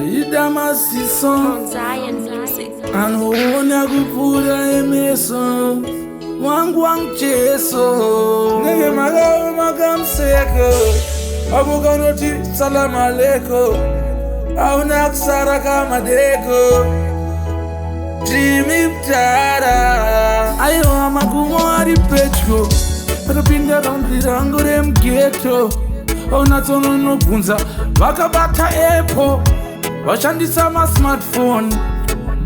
Ida masiso Zion Music. anoona kupura emeso wangu Jesu nege magawo magamseko abukanoti salam aleko auna kusara kama deko Jimiptara ayo amakumari petro akapinda raundi rangu remgeto aunatsononogunza vakabata epo vashandisa masmartphone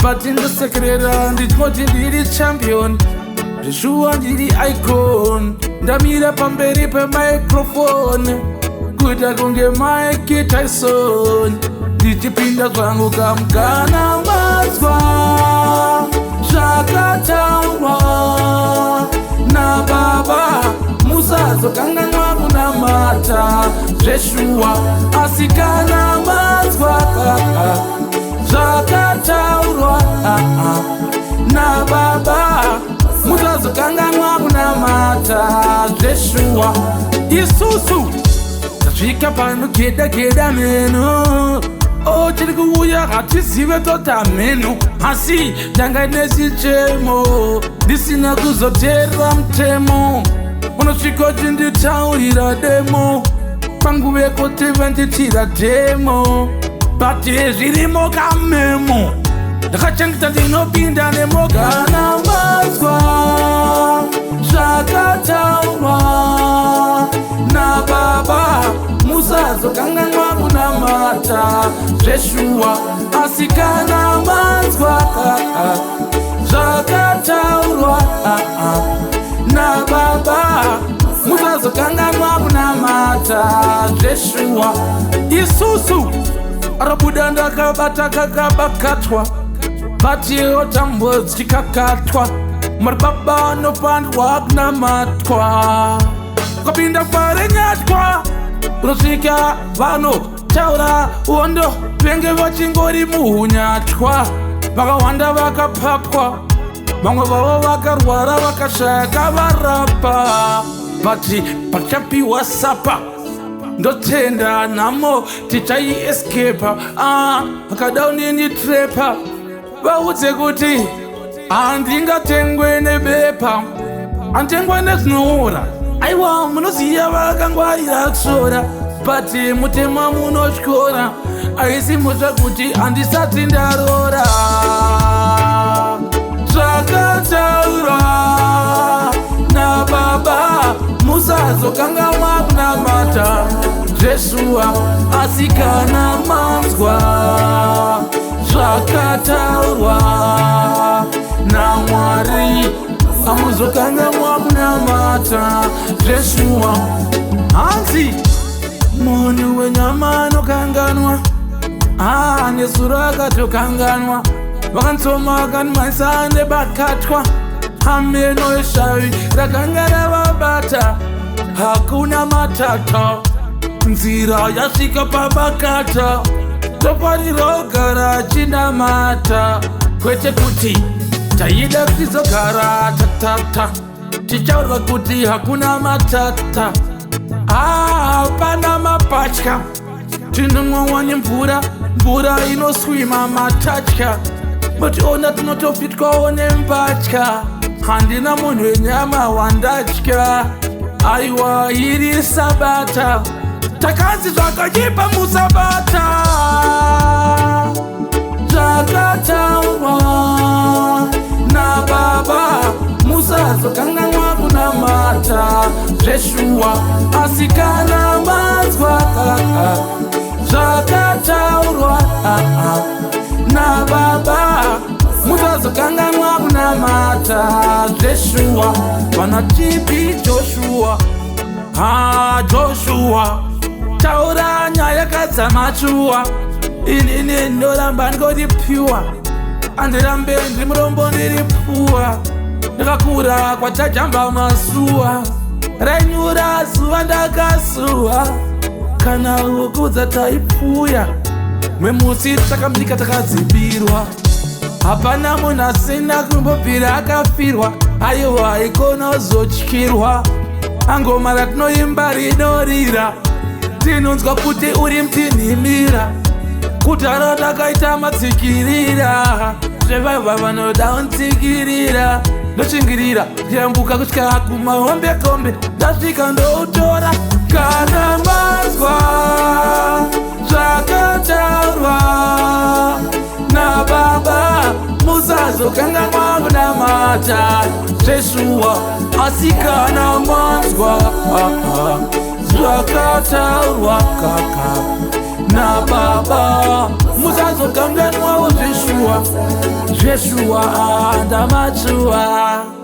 but indosekerera ndinoti ndiri champion zveshuwa ndiri icon ndamira pamberi pemicrophone kuita kunge Mike Tyson ndichipinda zvangu kamugana mazwa zvakataurwa nababa musazokanganwa kunamata zveshuwa asi kana mazwa zvakataurwa nababa musazokanganwa kunamata zveshuwa isusu tasvika pano geda meno tiri kuuya hatizive tota meno asi ndanga nesichemo ndisina kuzoteerera mutemo unosvika uchinditaurira demo panguva yekoteva nditira demo but zvirimo kamemo ndakachengeta ndinopinda nemogana mazwa zvakataurwa nababa musazokanganwa kunamata zveshuwa asi kana mazwa zvakataurwa nababa musazokanganwa kunamata zveshuwa isusu arabuda ndakabata kakabakatwa batiyo tambo dzikakatwa maribaba nopandwa kunamatwa ukapinda kwarenyatwa unosvika vano taura uondo venge vachingori muhunyatwa vakawanda vakapakwa vamwe vavo vakarwara vakashaya varapa bati pachapiwa sapa ndotenda nhamo tichaieskepa vakadauninditrepa vaudze kuti handingatengwe nebepa handitengwe nezvinoora aiwa munoziva vakangwarira kusora but mutema munotyora aisi muzvakuti handisati ndarora zvakataurwa nababa musazokanganwa kunamata zveshuwa asi kana manzwa zvakataurwa naMwari hamuzokanganwa kunamata zveshuwa hanzi munhu wenyama anokanganwa nesuro akatokanganwa vakanzoma vakanimhaisa nebakatwa hameno eshavi rakanga ravabata hakuna matata nzira yasvika pabakata tofanira kugara chinamata kwete kuti taida kutizogara tatata tichaurwa kuti hakuna matata hapana mapatya tinomwawa nemvura inoswima matatya mutiona tinotofitwawo nembatya handina munhu wenyama wandatya aiwa iri sabata takanzi zvakachipa musabata zvakataurwa nababa musazokanganwa kunamata zveshuwa asi kana mazwa zvakataurwa nababa musazokanganwa kunamata zveshuwa vanatipi Joshua Joshua taura nyaya kadzamachuwa inini ndoramba ndingoti pyuwa andirambe ndiri murombo ndiri puwa ndakakura kwatajamba masuwa rainyura zuva ndakasuwa kana ukudza taipfuya memusi takamika takadzibirwa hapana munhu asina kumbobvira akafirwa aiwa ikona zotyirwa angoma ratinoimba rinorira tinonzwa kuti uri mtinhimira kudhara ndakaita matsikirira zvevaiva vanoda untsikirira ndochingirira ndiyambuka kusvika kumahombekombe ndasvika ndoutora kana manzwa zvakataurwa nababa musazokanganwa kunamata zveshuwa asi kana manzwa zvakataurwa kaka nababa musazokanganwawo zveshuwa ndamachuwa